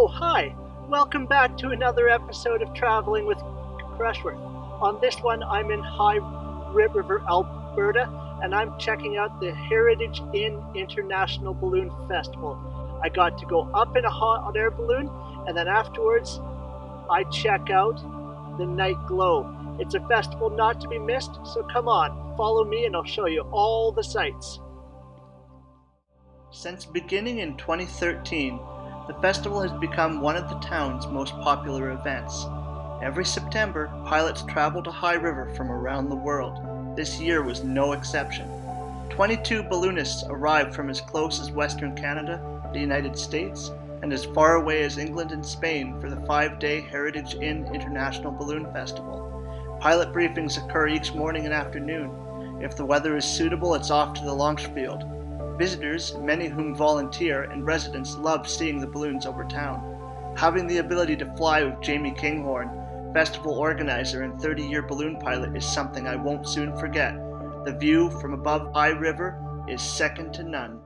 Oh, hi! Welcome back to another episode of Traveling with Krushworth. On this one, I'm in High River Alberta, and I'm checking out the Heritage Inn International Balloon Festival. I got to go up in a hot air balloon, and then afterwards, I check out the night glow. It's a festival not to be missed, so come on, follow me and I'll show you all the sights. Since beginning in 2013, the festival has become one of the town's most popular events. Every September, pilots travel to High River from around the world. This year was no exception. 22 balloonists arrived from as close as Western Canada, the United States, and as far away as England and Spain for the 5-day Heritage Inn International Balloon Festival. Pilot briefings occur each morning and afternoon. If the weather is suitable, it's off to the launch field. Visitors, many of whom volunteer, and residents love seeing the balloons over town. Having the ability to fly with Jamie Kinghorn, festival organizer and 30-year balloon pilot, is something I won't soon forget. The view from above High River is second to none.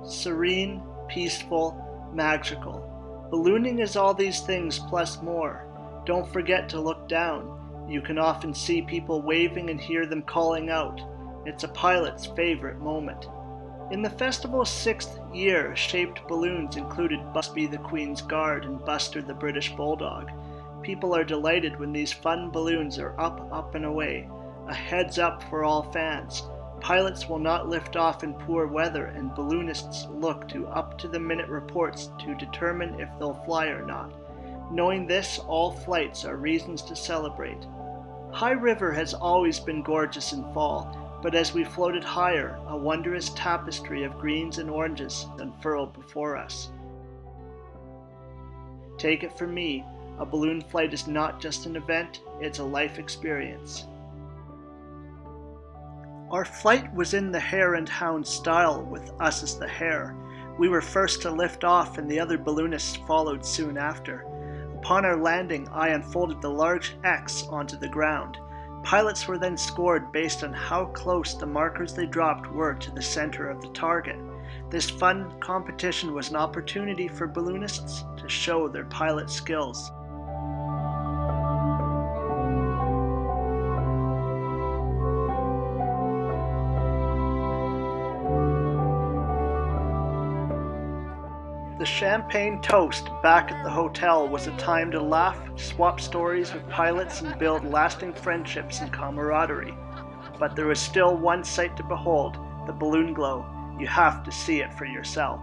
Serene, peaceful, magical. Ballooning is all these things plus more. Don't forget to look down. You can often see people waving and hear them calling out. It's a pilot's favorite moment. In the festival's 6th year, shaped balloons included Busby the Queen's Guard and Buster the British Bulldog. People are delighted when these fun balloons are up and away. A heads up for all fans. Pilots will not lift off in poor weather, and balloonists look to up-to-the-minute reports to determine if they'll fly or not. Knowing this, all flights are reasons to celebrate. High River has always been gorgeous in fall, but as we floated higher, a wondrous tapestry of greens and oranges unfurled before us. Take it from me, a balloon flight is not just an event, it's a life experience. Our flight was in the hare and hound style, with us as the hare. We were first to lift off and the other balloonists followed soon after. Upon our landing, I unfolded the large X onto the ground. Pilots were then scored based on how close the markers they dropped were to the center of the target. This fun competition was an opportunity for balloonists to show their pilot skills. The champagne toast back at the hotel was a time to laugh, swap stories with pilots, and build lasting friendships and camaraderie. But there was still one sight to behold, the balloon glow. You have to see it for yourself.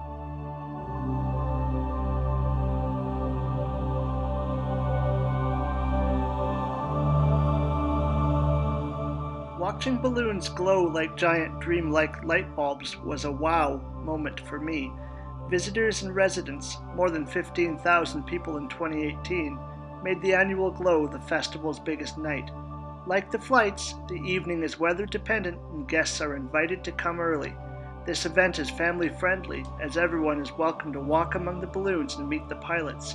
Watching balloons glow like giant dreamlike light bulbs was a wow moment for me. Visitors and residents, more than 15,000 people in 2018, made the annual glow the festival's biggest night. Like the flights, the evening is weather dependent and guests are invited to come early. This event is family friendly, as everyone is welcome to walk among the balloons and meet the pilots.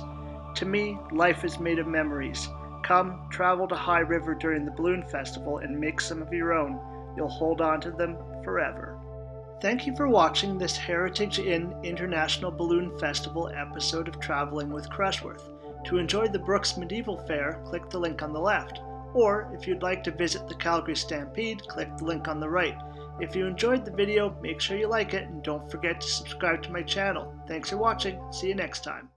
To me, life is made of memories. Come, travel to High River during the balloon festival and make some of your own. You'll hold on to them forever. Thank you for watching this Heritage Inn International Balloon Festival episode of Traveling with Krushworth. To enjoy the Brooks Medieval Fair, click the link on the left. Or, if you'd like to visit the Calgary Stampede, click the link on the right. If you enjoyed the video, make sure you like it and don't forget to subscribe to my channel. Thanks for watching. See you next time.